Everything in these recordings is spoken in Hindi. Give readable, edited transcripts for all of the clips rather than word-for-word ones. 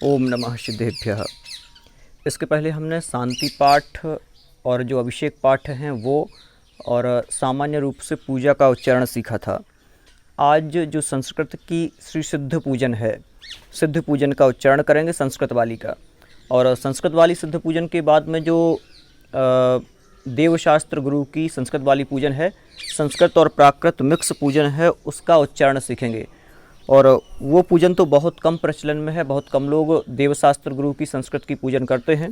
ओम नमः सिद्धेभ्यः। इसके पहले हमने शांति पाठ और जो अभिषेक पाठ हैं वो और सामान्य रूप से पूजा का उच्चारण सीखा था। आज जो संस्कृत की श्री सिद्ध पूजन है, सिद्ध पूजन का उच्चारण करेंगे संस्कृत वाली का। और संस्कृत वाली सिद्ध पूजन के बाद में जो देवशास्त्र गुरु की संस्कृत वाली पूजन है, संस्कृत और प्राकृत मिक्स पूजन है, उसका उच्चारण सीखेंगे। और वो पूजन तो बहुत कम प्रचलन में है, बहुत कम लोग देवशास्त्र गुरु की संस्कृत की पूजन करते हैं,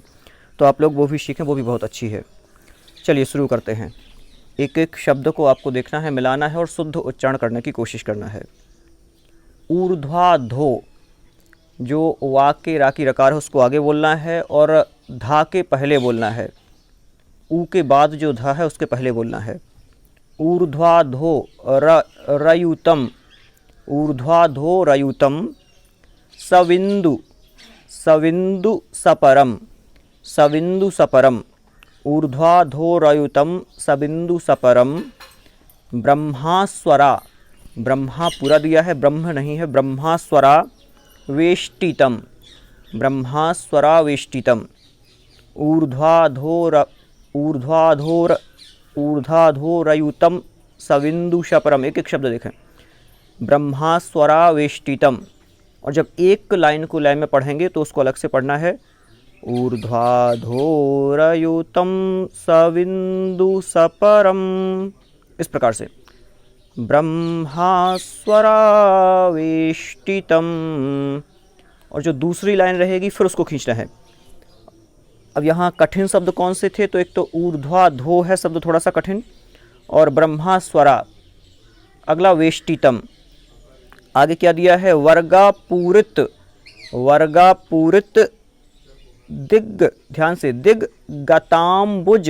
तो आप लोग वो भी सीखें, वो भी बहुत अच्छी है। चलिए शुरू करते हैं। एक एक शब्द को आपको देखना है, मिलाना है और शुद्ध उच्चारण करने की कोशिश करना है। ऊर्ध्वाधो, जो वा के रा की रकार है उसको आगे बोलना है और धा के पहले बोलना है। ऊ के बाद जो धा है उसके पहले बोलना है। ऊर्ध्वाधो रयुतम, ऊर्ध्वाधो रयुतम। सविंदु, सविंदु सपरम, सविंदु सपरम। ऊर्ध्वाधो रयुतम सविंदु सपरम। ब्रह्मास्वरा, ब्रह्मा पूरा दिया है, ब्रह्म नहीं है, ब्रह्मास्वरा वेष्टितम, ब्रह्मास्वरा वेष्टितम। ऊर्ध्वाधोरयुतम सविंदु सपरम। एक एक शब्द देखें, ब्रह्मास्वरा वेष्टितम। और जब एक लाइन को लय में पढ़ेंगे तो उसको अलग से पढ़ना है। ऊर्ध्वाधोरयुतम सविंदु सपरम, इस प्रकार से। ब्रह्मास्वरा वेष्टितम। और जो दूसरी लाइन रहेगी फिर उसको खींचना है। अब यहाँ कठिन शब्द कौन से थे, तो एक तो ऊर्ध्वाधो है शब्द थोड़ा सा कठिन, और ब्रह्मास्वरा। अगला वेष्टितम। आगे क्या दिया है, वर्गापूरित, वर्गापूरित दिग, ध्यान से, दिग गताम्बुज।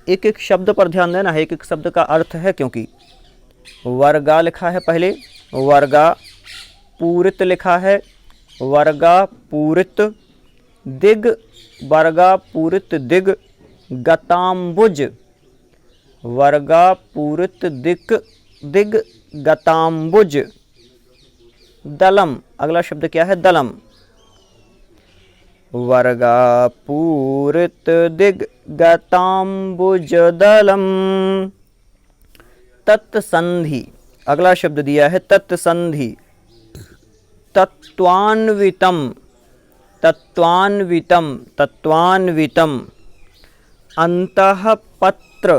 एक एक शब्द पर ध्यान देना है, एक एक शब्द का अर्थ है, क्योंकि वर्गा लिखा है पहले, वर्गा पूरित लिखा है, वर्गा पूरित दिग, वर्गा पूरित दिग गताम्बुज, वर्गा पूरित दिग, दिग गताम्बुज। दलम, अगला शब्द क्या है, दलम। वर्गापूरित दिग गताम्बुज दलम। तत्संधि, अगला शब्द दिया है तत्संधि। तत्वान्वितम, तत्वान्वितम, तत्वान्वितम। अंतःपत्र,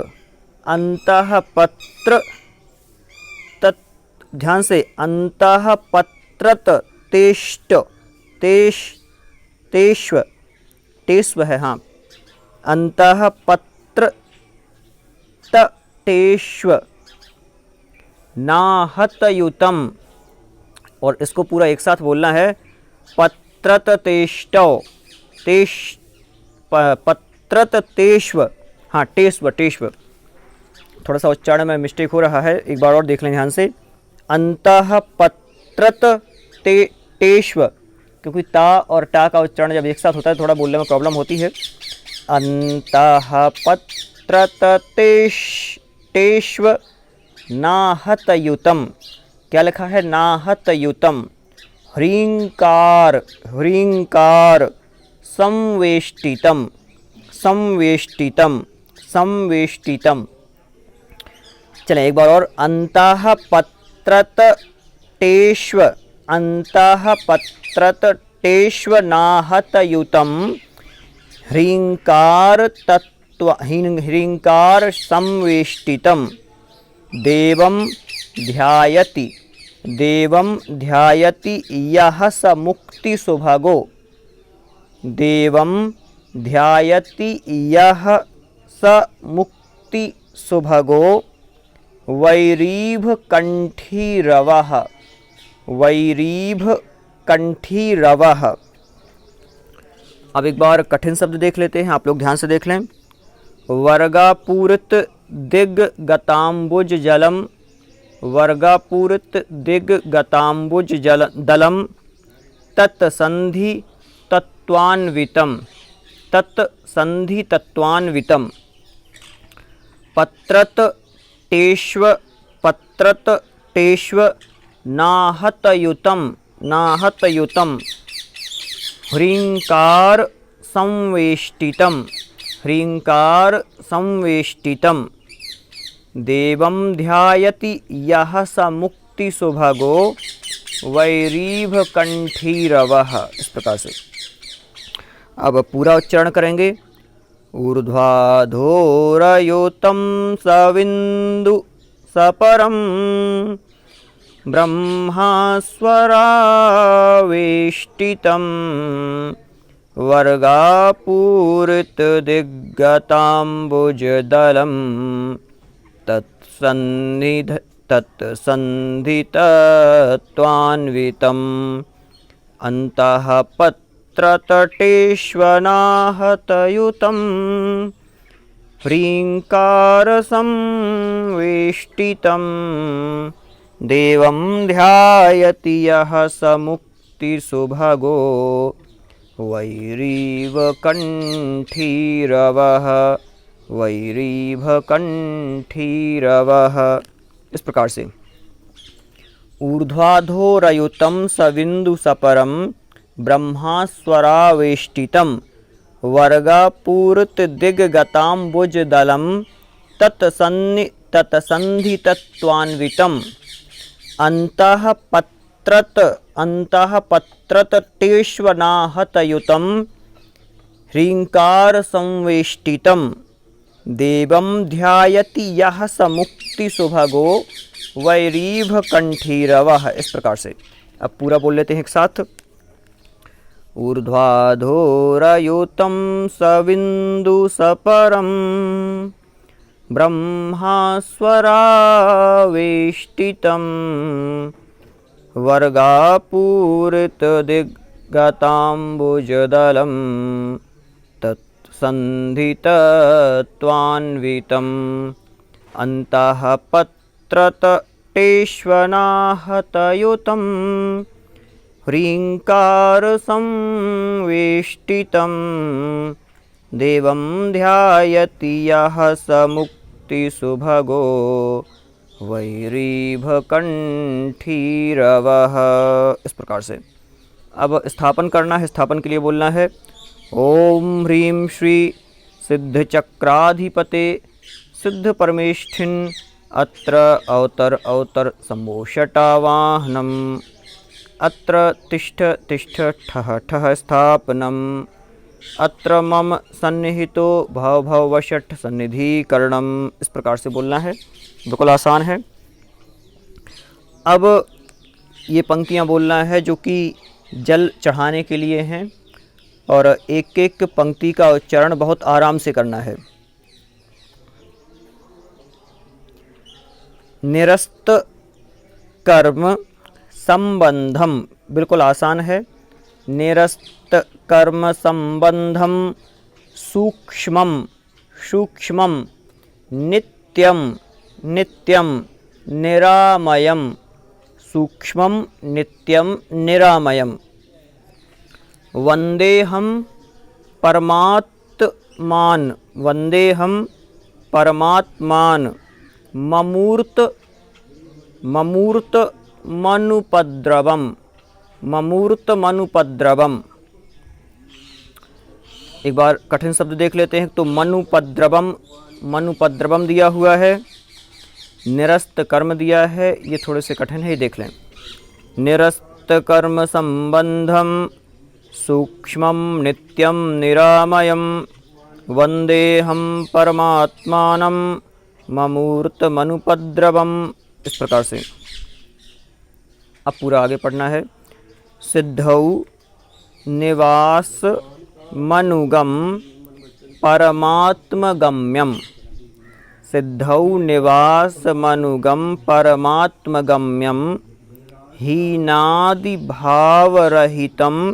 अंतःपत्र। ध्यान से, अंतःपत्रत तेष्ट, तेष्व, तेष्व है, हाँ, अंतःपत्र तेष्व। नाहतयुतम, और इसको पूरा एक साथ बोलना है, पत्रत तेष्टौ, पत्रत तेष्व, हाँ, टेष्व, टेष्व। थोड़ा सा उच्चारण में मिस्टेक हो रहा है, एक बार और देख लें ध्यान से। अंतःपत्रत तेष्व, क्योंकि ता और टा का उच्चारण जब एक साथ होता है थोड़ा बोलने में प्रॉब्लम होती है। अंतःपत्रत तेष्व नाहतयुतम। क्या लिखा है, नाहतयुतम। ह्रींकार, ह्रींकार। संवेष्टितम, संवेष्टितम, संवेष्टितम। चलें एक बार और। अंतःपत्रत तेष्व, अंतःपत्रत तेष्व नाहतयुतम। ह्रींकार तत्व, ह्रींकार संवेष्टितम। देवं ध्यायति, देवं ध्यायति यः स मुक्तिसुभगो। देवं ध्यायति यः स मुक्तिसुभगो। वैरीभकण्ठीरवः, वैरीभकण्ठीरवः। अब एक बार कठिन शब्द देख लेते हैं, आप लोग ध्यान से देख लें। वर्गापूरित दिग गताम्बुज जलम, वर्गापूरित दिग गताम्बुज जल दलम। तत्संधि तत्वान्वितम, तत्संधि तत्वान्वितम। पत्रत तेष्व, पत्रत तेष्व नाहतयुतम, नाहतयुतम। ह्रींकार संवेष्टितम, ह्रींकार संवेष्टितम, देवं ध्यायति यः स मुक्ति सुभगो वैरीभ कंठीरवः। इस प्रकार से अब पूरा उच्चारण करेंगे। ऊर्ध्वाधोरयोतं सविन्दु सपरं ब्रह्मास्वरावेष्टितं वर्गापूरितदिग्गताम्बुजदलं तत्सन्धितत्वान्वितम् अन्तः पत्रतटेष्वनाहतयुतं ह्रींकारसंवेष्टितं देवं ध्यायति यः स मुक्तिसुभगो वैरीवकण्ठीरवः, वैरीभकण्ठीरवः। इस प्रकार से ऊर्ध्वाधोरयुतं सविन्दु सपरं ब्रह्मास्वरावेष्टितं वर्गापूरितदिग्गताम्बुजदलं तत्सन्धितत्वान्वितम् अन्तःपत्रतटेष्वनाहतयुतं ह्रींकारसंवेष्टितं देवं ध्यायति यः स मुक्तिसुभगो वैरीभकण्ठीरवः। इस प्रकार से अब पूरा बोल लेते हैं एक साथ। ऊर्ध्वाधोरयुतं सविन्दु सपरं ब्रह्मास्वरावेष्टितं वर्गापूरितदिग्गताम्बुजदलं तत्सन्धितत्वान्वितम् अन्तः पत्रतटेष्वनाहतयुतं ह्रींकारसंवेष्टितं देवं ध्यायति यः स मुक्तिसुभगो वैरीभकण्ठीरवः। इस प्रकार से अब स्थापन करना है। स्थापन के लिए बोलना है ओम ह्रीं श्री सिद्धचक्राधिपते सिद्ध परमेष्ठिन अत्र अवतर अवतर सम्भोषटावाहनम् अत्र तिष्ठ तिष्ठ ठः ठः स्थापनम् अत्र मम सन्निहितो भव भव वषट् सन्निधिकरणम्। इस प्रकार से बोलना है, बिल्कुल आसान है। अब ये पंक्तियाँ बोलना है जो कि जल चढ़ाने के लिए हैं और एक एक पंक्ति का उच्चारण बहुत आराम से करना है। निरस्त कर्म संबंधम, बिल्कुल आसान है। निरस्त कर्म संबंधम सूक्ष्मम सूक्ष्मम नित्यम नित्यम निरामयम सूक्ष्मम नित्यम निरामयम। वंदेहम परमात्मान वंदेहम परमात्मान ममूर्त ममूर्त मनुपद्रवम ममूर्त मनुपद्रवम। एक बार कठिन शब्द देख लेते हैं। तो मनुपद्रवम, मनुपद्रवम दिया हुआ है, निरस्त कर्म दिया है, ये थोड़े से कठिन है, ये देख लें। निरस्त कर्म संबंधम सूक्ष्मम नित्यम निरामयम वंदेहम परमात्मानं ममूर्त मनुपद्रवम। इस प्रकार से अब पूरा आगे पढ़ना है। सिद्धौ निवास मनुगम परमात्मगम्यम सिद्धौ निवास मनुगम परमात्मगम्यम हीनादि भावरहितं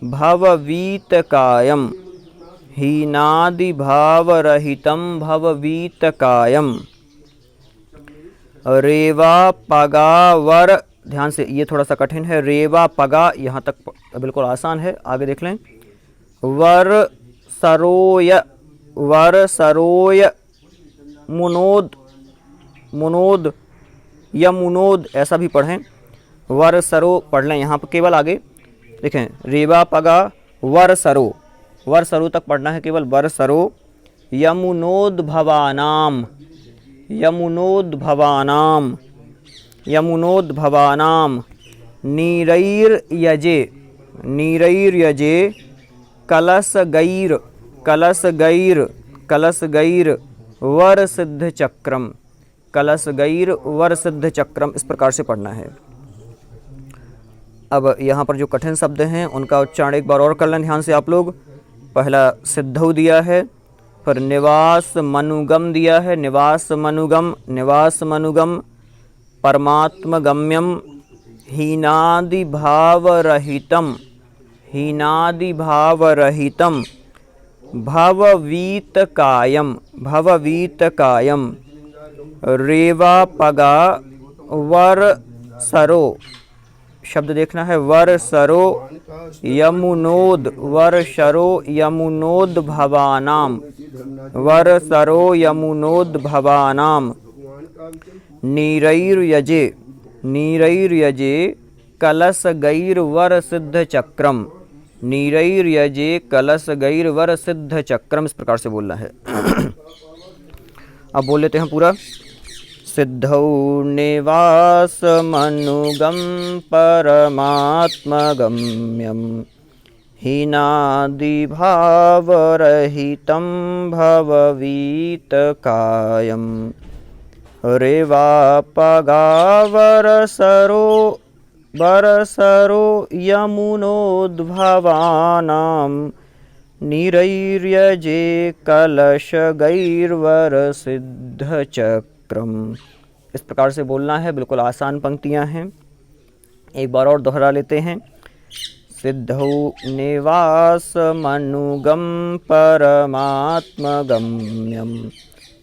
भववीतकायम हीनादि भावरहितं भववीतकायम। रेवा पगावर, ध्यान से, ये थोड़ा सा कठिन है। रेवा पगा यहाँ तक बिल्कुल आसान है, आगे देख लें। वर सरोय मुनोद मुनोद या मुनोद ऐसा भी पढ़ें। वर सरो पढ़ लें यहाँ पर केवल। आगे देखें, रेवा पगा वर्सरो, वर्सरो तक पढ़ना है केवल, वर्सरो। यमुनोद्भवानाम, यमुनोद्भवानाम, यमुनोद्भवानाम। नीरैर्यजे, नीरैर्यजे कलशगैर, कलशगैर, कलशगैर वरसिद्ध चक्रम, कलशगैर वरसिद्ध चक्रम। इस प्रकार से पढ़ना है। अब यहाँ पर जो कठिन शब्द हैं उनका उच्चारण एक बार और कर लें ध्यान से आप लोग। पहला सिद्धौ दिया है, फिर निवास मनुगम दिया है, निवास मनुगम, निवास मनुगम। परमात्मगम्यम, हीनादि भावरहितम, हीनादि भावरहितम। भववीतकायम, भववीतकायम। रेवापगा वर्सरो, शब्द देखना है, वर्सरो यमुनोद, वर्सरो यमुनोद्भवानाम, वर्सरो यमुनोद्भवानाम। नीरैर्यजे, नीरैर्यजे कलशगैर्वरसिद्ध चक्रम, नीरैर्यजे कलशगैर्वरसिद्ध चक्रम। इस प्रकार से बोलना है। अब बोल लेते हैं पूरा। सिद्धौ निवासमनुगम परमात्मगम्यम, हीनादिभावरहितं भववीतकायं। रेवापगावरसरो, वरसरो यमुनोद्भवानां। नीरैर्यजे कलशगैर्वरसिद्धचक्रम। इस प्रकार से बोलना है, बिल्कुल आसान पंक्तियां हैं। एक बार और दोहरा लेते हैं। सिद्धौ निवासमनुगम परमात्मगम्यम,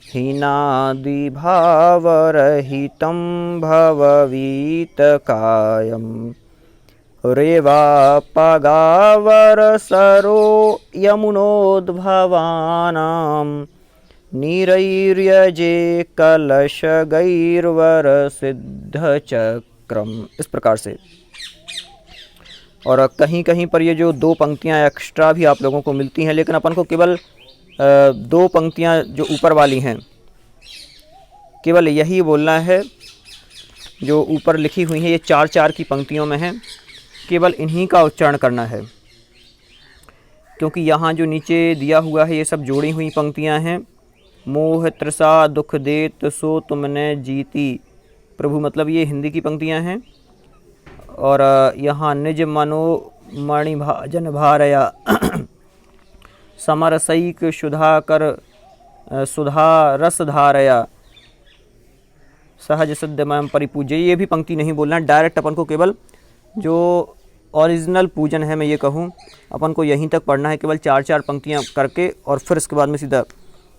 हीनादिभावरहितं भववीतकायं। रेवापगावरसरो यमुनोद्भवानां। नीरैर्यजे कलशगैर्वरसिद्धचक्रम। इस प्रकार से। और कहीं कहीं पर ये जो दो पंक्तियां एक्स्ट्रा भी आप लोगों को मिलती हैं, लेकिन अपन को केवल दो पंक्तियां जो ऊपर वाली हैं केवल यही बोलना है। जो ऊपर लिखी हुई हैं ये 4-4 की पंक्तियों में हैं, केवल इन्हीं का उच्चारण करना है, क्योंकि यहाँ जो नीचे दिया हुआ है ये सब जोड़ी हुई पंक्तियाँ हैं। मोह तृषा दुख देत सो तुमने जीती, प्रभु मतलब ये हिंदी की पंक्तियाँ हैं। और यहाँ निज मनो मणिभाजन भारया समरसैक सुधाकर सुधा रस धारया सहज सिद्धमय परिपूज्य। ये भी पंक्ति नहीं बोलना, डायरेक्ट अपन को केवल जो ओरिजिनल पूजन है, मैं ये कहूँ, अपन को यहीं तक पढ़ना है केवल 4-4 पंक्तियाँ करके। और फिर इसके बाद में सीधा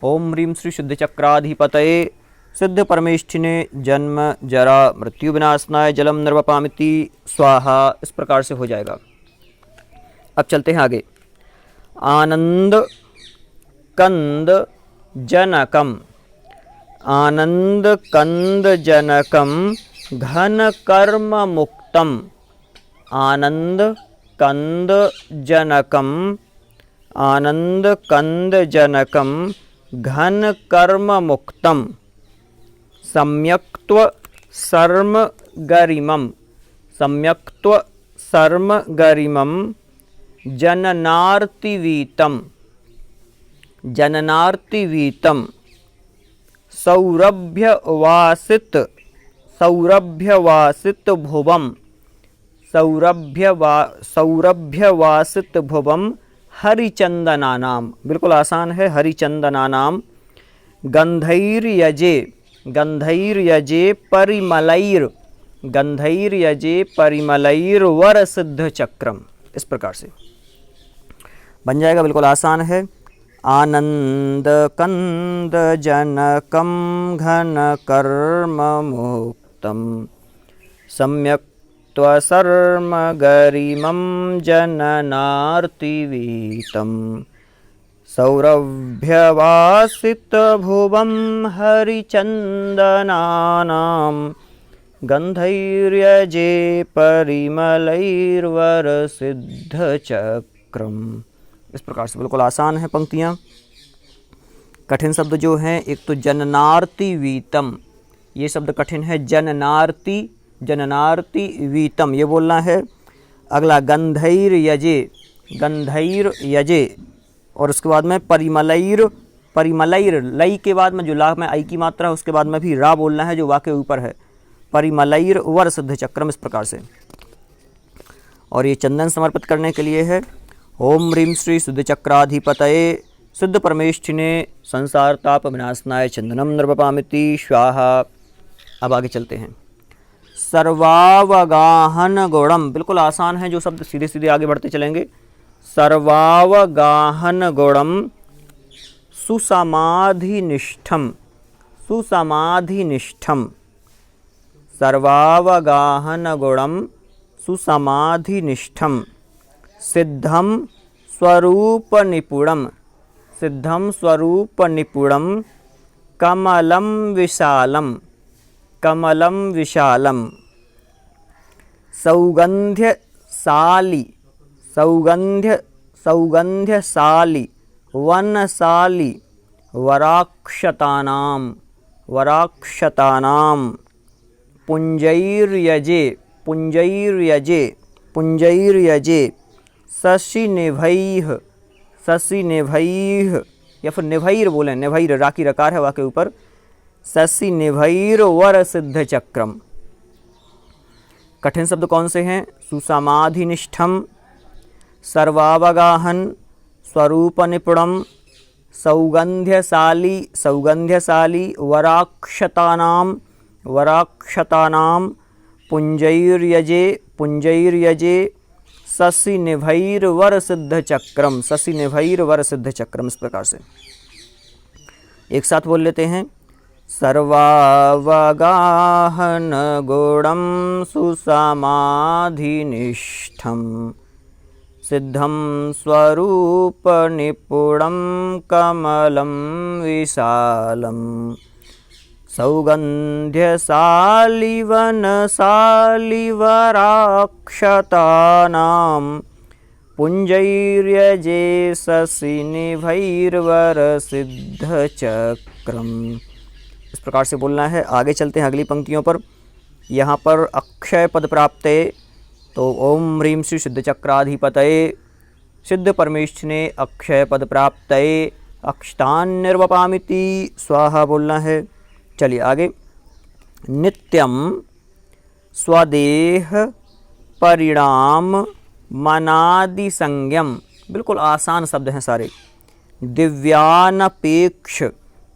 ओम ह्रीं श्री शुद्ध चक्राधिपतये सिद्ध परमेष्ठिने जन्म जरा मृत्यु विनाशनाय जलम निर्वपामिति स्वाहा। इस प्रकार से हो जाएगा। अब चलते हैं आगे। आनंद कंद जनकम, आनंद कंद जनकम घन कर्म मुक्तम। आनंद कंद जनकम, आनंद कंद जनकम घन कर्म मुक्तम। सम्यक्त्व सर्म गरिमम, सम्यक्त्व सर्म गरिमम जननार्तिवीतम, जननार्तिवीतम। सौरभ्यवासित, सौरभ्यवासित भुवम, सौरभ्यवासित भुवम हरिचंदनानाम। बिल्कुल आसान है, हरिचंदनानाम। गंधैर्यजे, गंधैर्यजे परिमलैर, गंधैर्यजे परिमलैर वरसिद्ध चक्रम। इस प्रकार से बन जाएगा, बिल्कुल आसान है। आनंद कंद जनकम घन कर्म मुक्तम। सम्यक त्वसर्म गरिमं जननार्तिवीतं। सौरभ्यवासित भुवं हरिचन्दनानां। गन्धैर्यजे परिमलैर्वरसिद्धचक्रम्। चक्रम। इस प्रकार से बिल्कुल आसान है पंक्तियाँ। कठिन शब्द जो हैं, एक तो जननार्ति वीतम, ये शब्द कठिन है, जननार्ति, जननार्ति वीतम ये बोलना है। अगला गंधैर यजे, गंधैर यजे, और उसके बाद में परिमलैर, परिमलैर, लई के बाद में जो ला में आई की मात्रा है उसके बाद में भी रा बोलना है जो वा के ऊपर है, परिमलैर वर सिद्ध चक्रम, इस प्रकार से। और ये चंदन समर्पित करने के लिए है। ओम ह्रीं श्री सिद्ध चक्राधिपतये सिद्ध परमेष्ठिने संसार ताप विनाशनाय चंदनम नर्पपामिति स्वाहा। अब आगे चलते हैं। सर्वावगाहन गुणम, बिल्कुल आसान है, जो शब्द सीधे सीधे आगे बढ़ते चलेंगे। सर्वावगाहन गुणम सुसमाधिनिष्ठम, सुसमाधिनिष्ठम, सर्वावगाहन गुणम सुसमाधिनिष्ठम, सिद्धम स्वरूप निपुणम, सिद्धम स्वरूप निपुणम, कमलम विशालम, कमलम विशालम, सौगंध्यशाली, सौगंध्य, सौगंध्यशाली, वनशाली, वराक्षतानाम, वराक्षतानाम, पुंजैर्यजे, पुंजैर्यजे, पुंजैर्यजे, शशिनिभैः, शशिनिभैः, या फिर निभैर बोलें, निभैर, राखी रकार है वाके ऊपर, शशिनिभैर वर सिद्ध चक्रम। कठिन शब्द कौन से हैं? सुसमाधिनिष्ठम, सर्वावगाहन, स्वरूप निपुणम, सौगंध्यशाली, सौगंध्यशाली, वराक्षतानाम, वराक्षतानाम, पुंजैर्यजे, पुंजैर्यजे, शशिनिभैर्वर सिद्ध चक्रम, शशिनिभैर्वर सिद्ध चक्रम। इस प्रकार से एक साथ बोल लेते हैं। सर्वावगाहन गुणम सुसमाधिनिष्ठम, सिद्धम स्वरूप निपुणम, कमलम विशालम, सौगंध्यशाली वनशाली, वराक्षतानाम, पुंजैर्यजे, शशिनिभैर्वर सिद्ध चक्रम। इस प्रकार से बोलना है। आगे चलते हैं अगली पंक्तियों पर। यहाँ पर अक्षय पद प्राप्त है, तो ओम ह्रीं श्री सिद्ध चक्राधिपतये सिद्ध परमेष्ठिने अक्षय पद प्राप्त है, अक्षतान निर्वपामिति स्वाहा बोलना है। चलिए आगे। नित्यम स्वदेह परिणाम मनादि संज्ञम, बिल्कुल आसान शब्द हैं सारे। दिव्यानपेक्ष,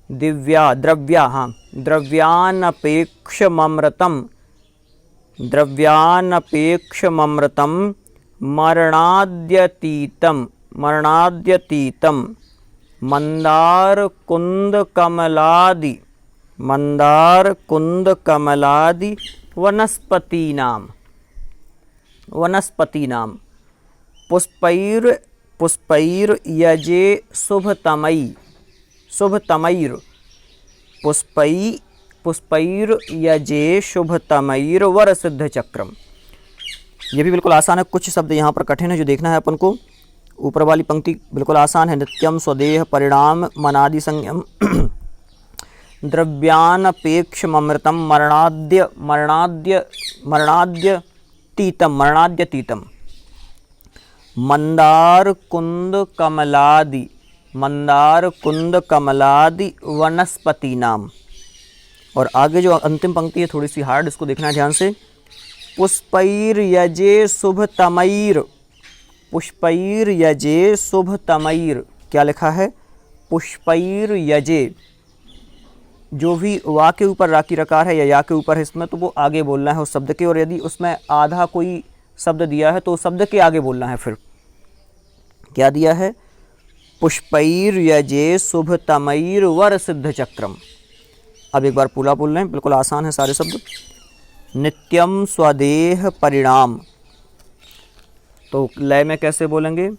दिव्या द्रव्या, हाँ, द्रव्यानपेक्षममृतम, द्रव्यानपेक्षममृतम, मरणाद्यतीतम, मरणाद्यतीतम, मंदार कुंद कमलादि, मंदार कुंद कमलादि, वनस्पतीनाम, वनस्पतीनाम, पुष्पैर, पुष्पैर यजे शुभतमयी, शुभतमैर, पुष्पै, पुष्पैर यजे शुभतमैर वर सिद्ध चक्रम। ये भी बिल्कुल आसान है। कुछ शब्द यहाँ पर कठिन है जो देखना है अपन को। ऊपर वाली पंक्ति बिल्कुल आसान है। नित्यम स्वदेह परिणाम मनादि संज्ञम, द्रव्यानपेक्षममृतम, मरणाद्य, मरणाद्य, मरणाद्यतीतम, मरणाद्यतीतम, मंदार कुंद कमलादि, मंदार कुंद कमलादि, वनस्पति नाम। और आगे जो अंतिम पंक्ति है थोड़ी सी हार्ड, इसको देखना है ध्यान से। पुष्पैर यजे शुभतमैर, पुष्पैर यजे शुभतमैर, क्या लिखा है? पुष्पैर यजे। जो भी वा के ऊपर रा की रकार है या या के ऊपर है इसमें, तो वो आगे बोलना है उस शब्द के। और यदि उसमें आधा कोई शब्द दिया है तो उस शब्द के आगे बोलना है। फिर क्या दिया है? पुष्पैर यजे शुभतमैर वर सिद्ध चक्रम। अब एक बार पूरा बोल रहे हैं, बिल्कुल आसान है सारे शब्द। नित्यम स्वदेह परिणाम, तो लय में कैसे बोलेंगे?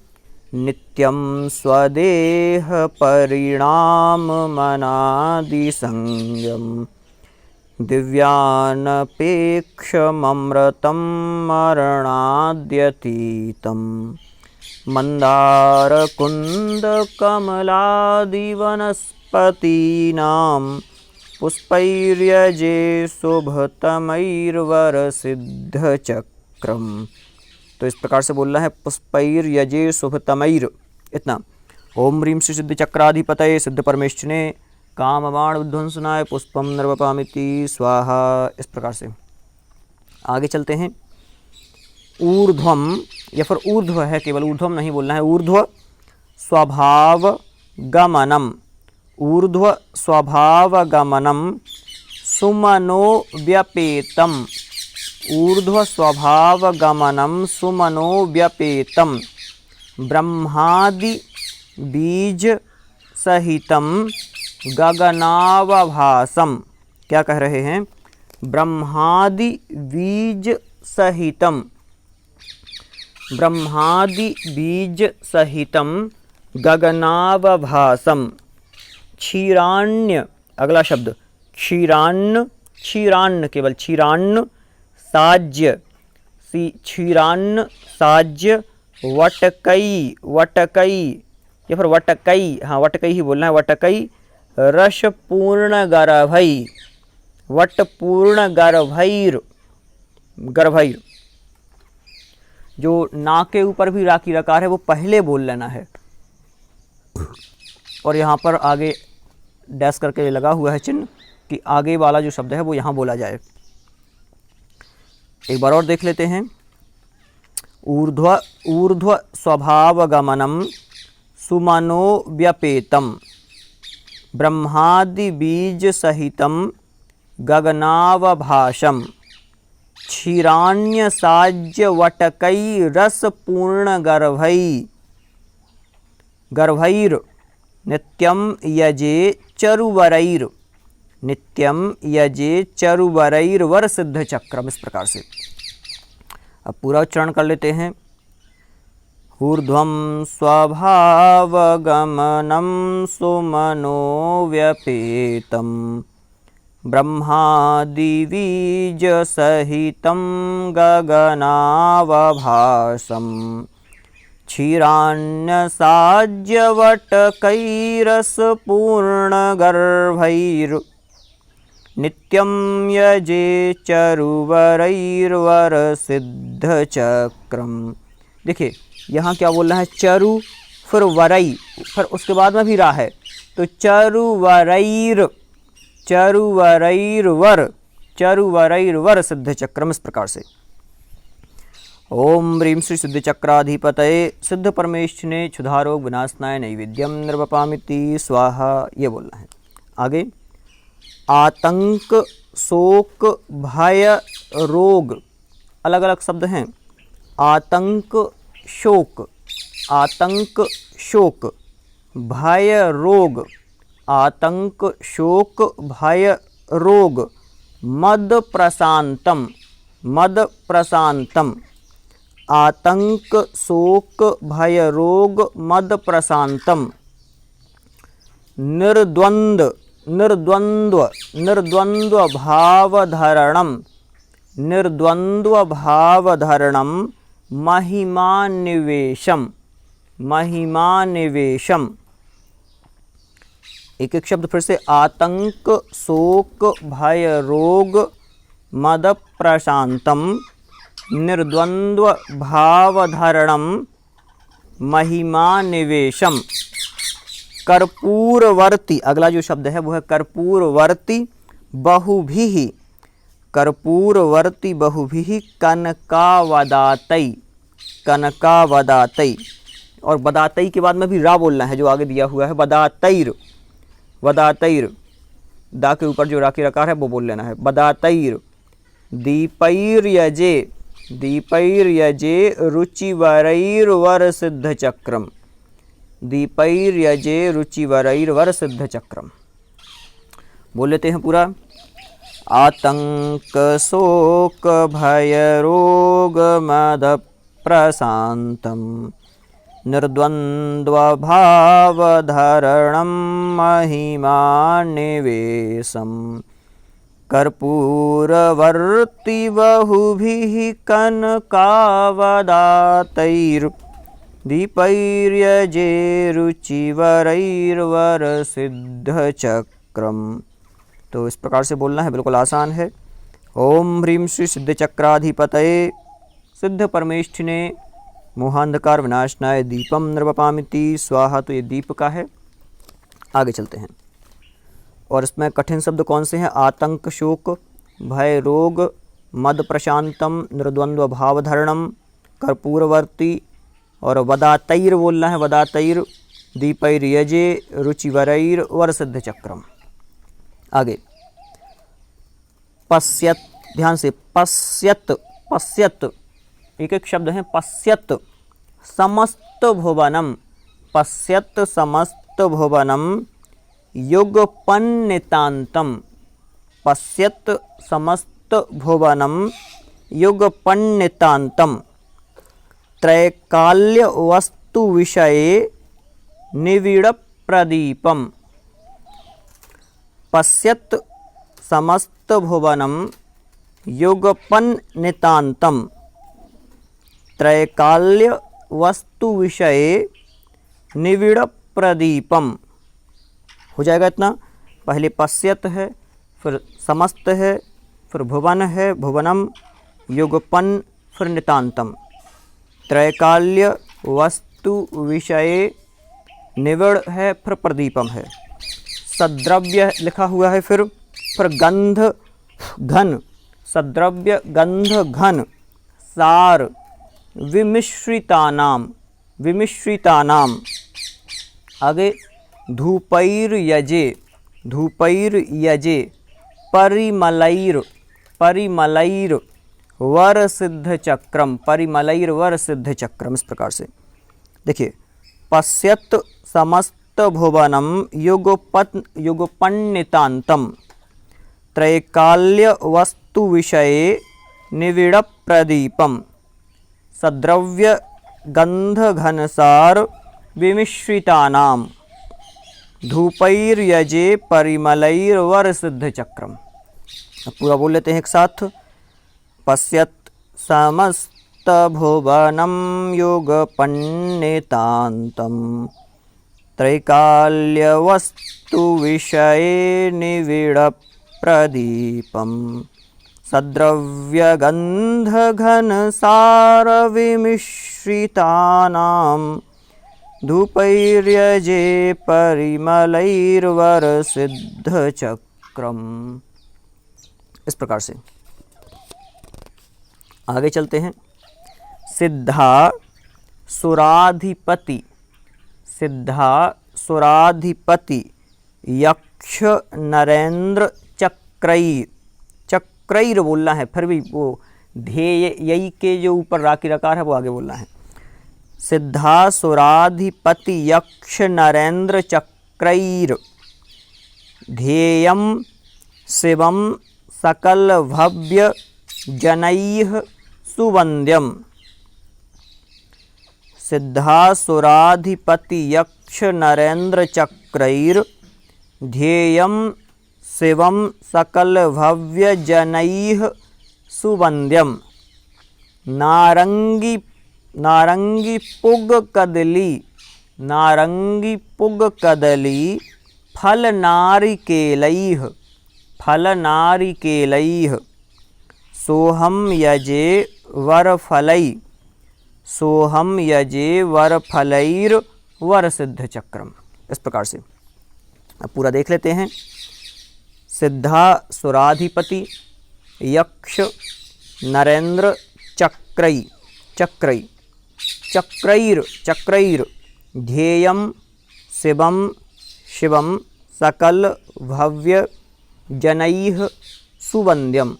नित्यम स्वदेह परिणाम मनादि संयम, दिव्यानपेक्षममृतम, मरणाद्यतीतम, मन्दारकुन्दकमलादिवनस्पतीनां पुष्पैर्यजे शुभतमैर्वरसिद्धचक्रम्। तो इस प्रकार से बोलना है, पुष्पैर्यजे शुभतमैर, इतना। ओम ह्रीं श्री सिद्धि चक्राधिपतये सिद्ध परमेष्ठिने कामबाण विध्वंसनाय पुष्पम निर्वपामिति स्वाहा। इस प्रकार से आगे चलते हैं। ऊर्ध्वम, या फिर ऊर्ध्व है, केवल ऊर्ध्वम नहीं बोलना है, ऊर्ध्व स्वभाव गमनम, ऊर्ध्व स्वभाव गमनम सुमनो व्यपेतम, ऊर्ध्व स्वभाव गमनम सुमनो व्यपेतम ब्रह्मादि बीज सहितम गगनावभासम। क्या कह रहे हैं? ब्रह्मादि बीज सहितम, ब्रह्मादि बीज सहितम गगनावभासम। क्षीराण्य, अगला शब्द क्षीरान्न, क्षीरान्न केवल क्षीरान्न साज्य, क्षीरान्न साज्य वटकई, वटकई या फिर वटकई, हाँ वटकई ही बोलना है, वटकई रसपूर्ण गर्भई, वटपूर्ण गर्भैर, गर्भैर। जो ना के ऊपर भी रा की रकार है वो पहले बोल लेना है, और यहाँ पर आगे डैश करके लगा हुआ है चिन्ह कि आगे वाला जो शब्द है वो यहाँ बोला जाए। एक बार और देख लेते हैं। ऊर्ध्व, ऊर्ध्व स्वभाव गमनम सुमनो व्यपेतम ब्रह्मादि बीज सहितम गगनावभाषम क्षीराण्य साज्य वटकई रस पूर्ण गर्भई, गर्भैर नित्यम यजे चरुवरैर, नित्यम यजे चरुवरैर वर सिद्ध चक्रम। इस प्रकार से अब पूरा उच्चारण कर लेते हैं। ऊर्ध्वं स्वभावगमनं सुमनो व्यपेतं ब्रह्मादिबीजसहितं गगनावभासं क्षीरान्यसाज्यवटकैरसपूर्णगर्भैर् नित्यं यजे चरुवरैर्वरसिद्धचक्रम। देखिए यहाँ क्या बोलना है? चरु फिर वरई, फिर उसके बाद में भी रा है, तो चरुवरैर, चरुवरैर्वर, चरुवरैर्वर सिद्ध चक्रम। इस प्रकार से ओम ह्रीं श्री सिद्धि चक्राधिपतये सिद्ध परमेष्ठिने क्षुधारोग विनाशनाय नैवेद्यम निर्वपामिति स्वाहा, ये बोलना है। आगे आतंक, शोक, भय, रोग, अलग अलग शब्द हैं। आतंक, शोक, आतंक, शोक, भय, रोग, आतंक, शोक, भय, रोग, मद प्रशांतम, मद प्रशांतम, आतंक, शोक, भय, रोग, मद प्रशांतम, निर्द्वंद, निर्द्वंद्व, निर्द्वंद्व भावधारणम, निर्द्वंद्व भावधारणम महिमानिवेशम, महिमानिवेशम। एक एक शब्द फिर से। आतंक, शोक, भय, रोग, मद प्रशांतम, निर्द्वंद्व भावधारणम महिमानिवेशम। कर्पूरवर्ती, अगला जो शब्द है वो है कर्पूरवर्ती बहुभिः, कर्पूरवर्ती बहुभिः कनकावदातै, कनकावदातै। और वदातै के बाद में भी रा बोलना है, जो आगे दिया हुआ है वदातैर, वदातैर, दा के ऊपर जो रा की रकार है वो बोल लेना है। वदातैर दीपैर्यजे, दीपैर्यजे रुचिवरैर्वर सिद्ध चक्रम, दीपैर्यजे रुचिवरैर्वर सिद्ध चक्रम। बोल लेते हैं पूरा। आतंक, शोक, भय, रोग, मद प्रशांतम, निर्द्वंद्व भावधारणम महिमानिवेशम, कर्पूरवर्ती बहुभिः कनकावदातैर् दीपैर्यजे रुचिवरैर्वरसिद्धचक्रम्। तो इस प्रकार से बोलना है, बिल्कुल आसान है। ओम ह्रीं श्री सिद्धचक्राधिपतये सिद्ध परमेष्ठिने मोहांधकार विनाशनाय दीपम नृपपामिति स्वाहा। तो ये दीप का है। आगे चलते हैं। और इसमें कठिन शब्द कौन से हैं? आतंक, शोक, भय, रोग, मद प्रशांतम, निर्द्वंद्व भावधरणम, कर्पूरवर्ती और वदातैर बोलना है। वदातैर, दीपैर्यजे रुचिवरैर वरसिद्ध चक्रम। आगे पश्यत, ध्यान से, पश्यत, पश्यत एक एक शब्द है। पश्यत समस्त भुवनम, पश्यत समस्त भुवनम युगपन्नितांतम, पश्यत समस्त भुवनम युगपन्नितांतम, त्रैकाल्य वस्तु विषये निविड़ प्रदीपम। पश्यत समस्त भुवनम युगपन्नितांतम, त्रैकाल्य वस्तु विषये निविड़ प्रदीपम। हो जाएगा इतना। पहले पश्यत है, फिर समस्त है, फिर भुवन है, भुवनम, युगपन, फिर नितांतम, त्रैकाल्य वस्तु विषये निविड़ है, फिर प्रदीपम है, सद्रव्य लिखा हुआ है, फिर गंध घन, सद्रव्य गंध घन, सार, विमिश्रितानाम, विमिश्रितानाम। आगे धूपैर्यजे, धूपैर्यजे परिमलैर, परिमलैर वरसिद्ध चक्रम, परिमलैर वरसिद्ध चक्रम। इस प्रकार से देखिए, पश्यत समस्त भुवनम युगपन्नितांतम, त्रैकाल्य वस्तु विषये निविड़ प्रदीपम, सद्रव्य गंध घनसार विमिश्रितानाम, धूपैर्यजे परिमलैर वरसिद्ध चक्रम। अब पूरा बोल लेते हैं एक साथ। पश्यत समस्त भुवनम युगपन्नितांतम, त्रैकाल्य वस्तु विषये निविड़ प्रदीपम, सद्रव्य गंध घनसार विमिश्रितानाम, धूपैर्यजे परिमलैर वरसिद्ध चक्रम। इस प्रकार से आगे चलते हैं। सिद्धा सुराधिपति, सिद्धा सुराधिपति यक्ष नरेंद्र चक्रैर, चक्रैर बोलना है, फिर भी वो ध्येय यही के जो ऊपर राकी रकार है वो आगे बोलना है। सिद्धा सुराधिपति यक्ष नरेंद्र चक्रैर ध्येयम शिवम सकल भव्य जनैः सुवन्द्यम। सिद्धा सुराधिपति यक्ष नरेंद्र चक्रैर ध्येयम शिवम सकल भव्य जनैः सुवन्द्यम। नारंगी, नारंगी पुग कदली, नारंगी पुग कदली फल नारिकेलैः, फल नारिकेलैः सोहम यजे वरफलै, सोहम यजे वरफलैर वरसिद्ध चक्रम। इस प्रकार से अब पूरा देख लेते हैं। सिद्धा सुराधिपति यक्ष नरेंद्र चक्रै, चक्रै, चक्रैर, चक्रैर ध्येयम शिवम, शिवम सकल भव्य जनैः सुवन्द्यम।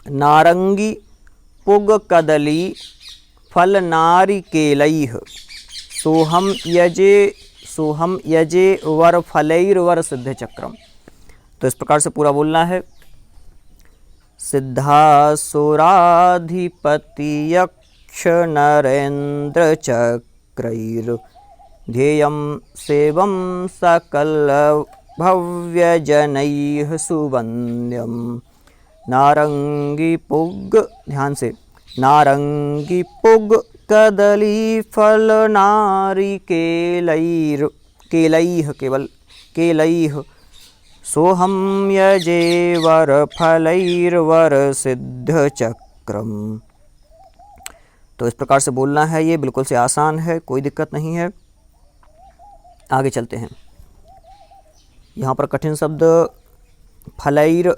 नारंगी पुग कदली फल नारिकेलैः सोहम यजे, सोहम यजे वर फलैर वर सिद्ध चक्रम। तो इस प्रकार से पूरा बोलना है। सिद्धा सुराधिपति यक्ष नरेंद्र चक्रैर ध्येयम सेवम सकल भव्य जनैः सुवन्द्यम। नारंगी पुग, ध्यान से, नारंगी पुग केलैः केवल केलैः सोहं यजे वरफलैर्वरसिद्धचक्रम्। तो इस प्रकार से बोलना है, ये बिल्कुल से आसान है, कोई दिक्कत नहीं है। आगे चलते हैं। यहाँ पर कठिन शब्द फलैर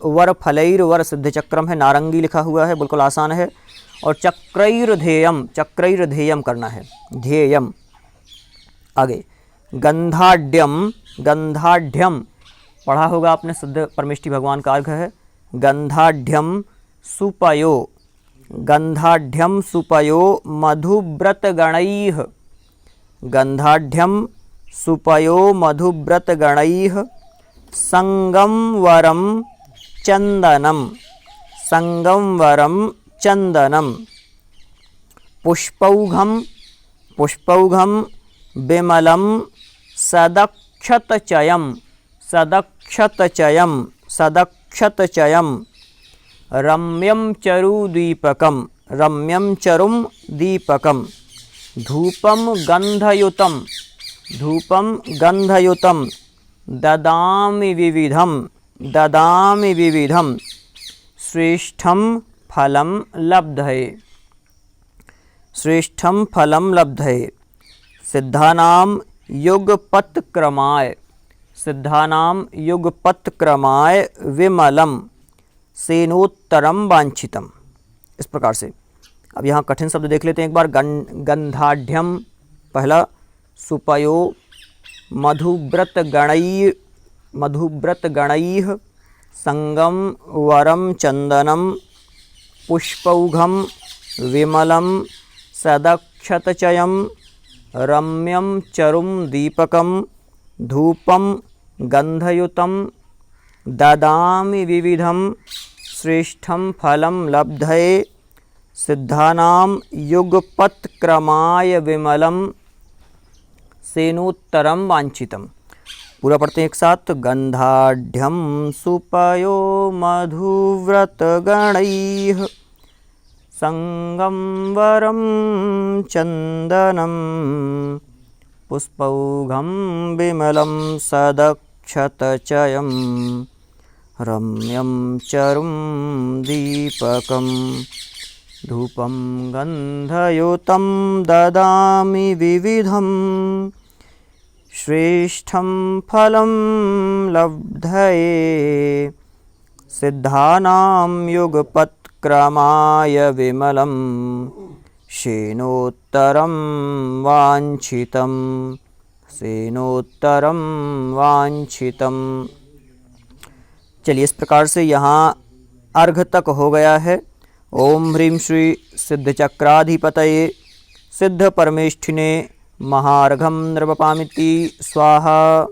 सिद्ध चक्रम है, नारंगी लिखा हुआ है, बिल्कुल आसान है। और चक्रैर ध्येयम करना है, ध्येयम। आगे गंधाढ़्यम पढ़ा होगा आपने, सिद्ध परमेष्ठी भगवान का अर्घ है। गंधाढ़्यम सुपयो मधुव्रतगणैः, गंधाढ़्यम सुपयो मधुव्रतगणैः संगम वरम चंदनम पुष्पौघम विमलम सदक्षतचयम रम्यं चरुं दीपकम धूपम गंधयुतम ददामि विविधम श्रेष्ठं फलं लब्धये सिद्धानां युगपत्क्रमाय विमलम सेनोत्तरम वांछितम। इस प्रकार से अब यहाँ कठिन शब्द देख लेते हैं एक बार। गंधाढ़्यम पहला, सुपयो मधुव्रतगणैः संगम वरम चंदनम पुष्पौघम विमलम सदक्षतचयम रम्यं चरुं दीपकम धूपम गंधयुतम ददामि विविधम श्रेष्ठं फलं लब्धये सिद्धानां युगपत्क्रमाय विमलम सेनोत्तरम वांछितम। पूरा पढ़ते हैं एक साथ। गंधाढ़्यम सुपयो मधुव्रतगणैः संगम वरम चंदनम पुष्पौघम विमलम सदक्षतचयम रम्यं चरुं दीपकम धूपम गंधयुतं ददामि विविधम श्रेष्ठं फलं लब्धये सिद्धानां युगपत्क्रमाय विमलम सेनोत्तरं वांछितम। चलिए, इस प्रकार से यहाँ अर्घ तक हो गया है। ओम ह्रीं श्री सिद्धचक्राधिपतये सिद्ध परमेष्ठिने महार्घम नृपपामिति स्वाहा।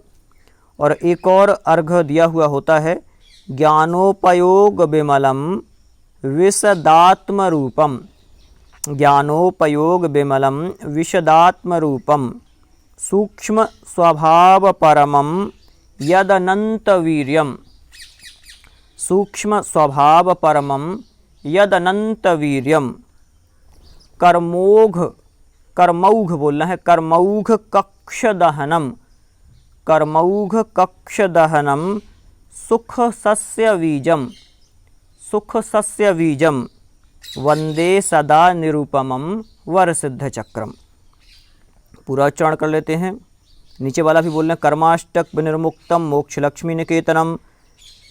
और एक और अर्घ दिया हुआ होता है, ज्ञानोपयोग विमलम विशदात्मरूपम। ज्ञानोपयोग विमलम विशदात्मरूपम सूक्ष्म स्वभाव परमं यदनंतवीर्यम। सूक्ष्म स्वभाव परमं यदनंतवीर्यम। कर्मौघ बोलना है, कर्मौघ कक्षदहनम सुख सस्य बीजम वंदे सदा निरूपमं वरसिद्ध चक्रम। पूरा उच्चारण कर लेते हैं। नीचे वाला भी बोलना है, कर्माष्टक विनिर्मुक्तम मोक्ष लक्ष्मी निकेतनम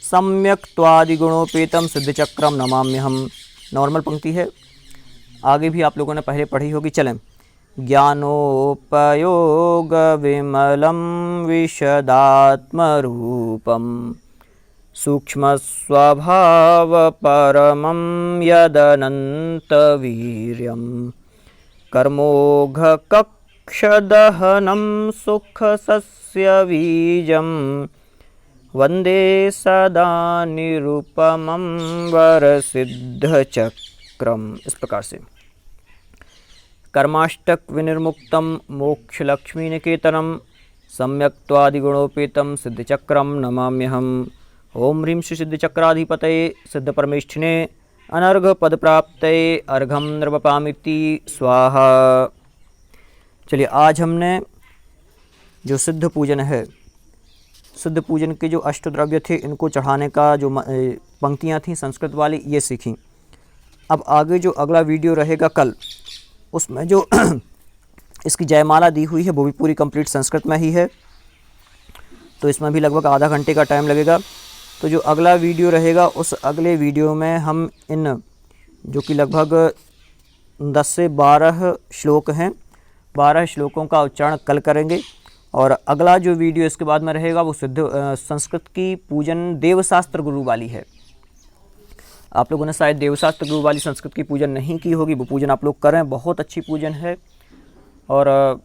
सम्यक त्वादिगुणोपेतम सिद्ध चक्रम नमाम्यहम। नॉर्मल पंक्ति है, आगे भी आप लोगों ने पहले पढ़ी होगी। चलें। ज्ञानोपयोग विमलम विशदात्मरूपम सूक्ष्म स्वभाव परमं यदनंतवीर्यम कर्मोघ कक्षदहनं सुख सस्य बीजम वंदे सदा निरूपमं वरसिद्ध चक्रम। इस प्रकार से कर्माष्टक विनिर्मुक्तम मोक्ष लक्ष्मी निकेतनम सम्यक्त्वादिगुणोपेतम सिद्ध चक्रम नमाम्यहम। ओम ह्रीं श्री सिद्ध चक्राधिपतये सिद्ध परमेष्ठिने अनर्घ पद प्राप्तये अर्घम नृपपामिति स्वाहा। चलिए, आज हमने जो सिद्ध पूजन है, सिद्ध पूजन के जो अष्टद्रव्य थे, इनको चढ़ाने का जो पंक्तियाँ थीं संस्कृत वाली, ये सीखी। अब आगे जो अगला वीडियो रहेगा कल, उसमें जो इसकी जयमाला दी हुई है वो भी पूरी कंप्लीट संस्कृत में ही है, तो इसमें भी लगभग आधा घंटे का टाइम लगेगा। तो जो अगला वीडियो रहेगा, उस अगले वीडियो में हम इन जो कि लगभग 10 से 12 श्लोक हैं, 12 श्लोकों का उच्चारण कल करेंगे। और अगला जो वीडियो इसके बाद में रहेगा वो संस्कृत की पूजन देवशास्त्र गुरु वाली है। आप लोगों ने शायद देवशास्त्र गुरु वाली संस्कृत की पूजन नहीं की होगी, वो पूजन आप लोग करें, बहुत अच्छी पूजन है। और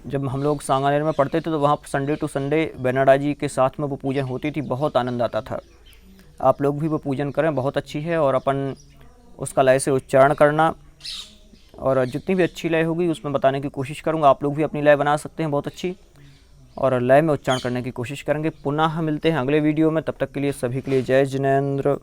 जब हम लोग सांगानेर में पढ़ते थे तो वहाँ संडे टू संडे बेनाडा जी के साथ में वो पूजन होती थी, बहुत आनंद आता था। आप लोग भी वो पूजन करें, बहुत अच्छी है। और अपन उसका लय से उच्चारण करना, और जितनी भी अच्छी लय होगी उसमें बताने की कोशिश करूँगा। आप लोग भी अपनी लय बना सकते हैं बहुत अच्छी, और लय में उच्चारण करने की कोशिश करेंगे। पुनः मिलते हैं अगले वीडियो में, तब तक के लिए सभी के लिए जय जिनेंद्र।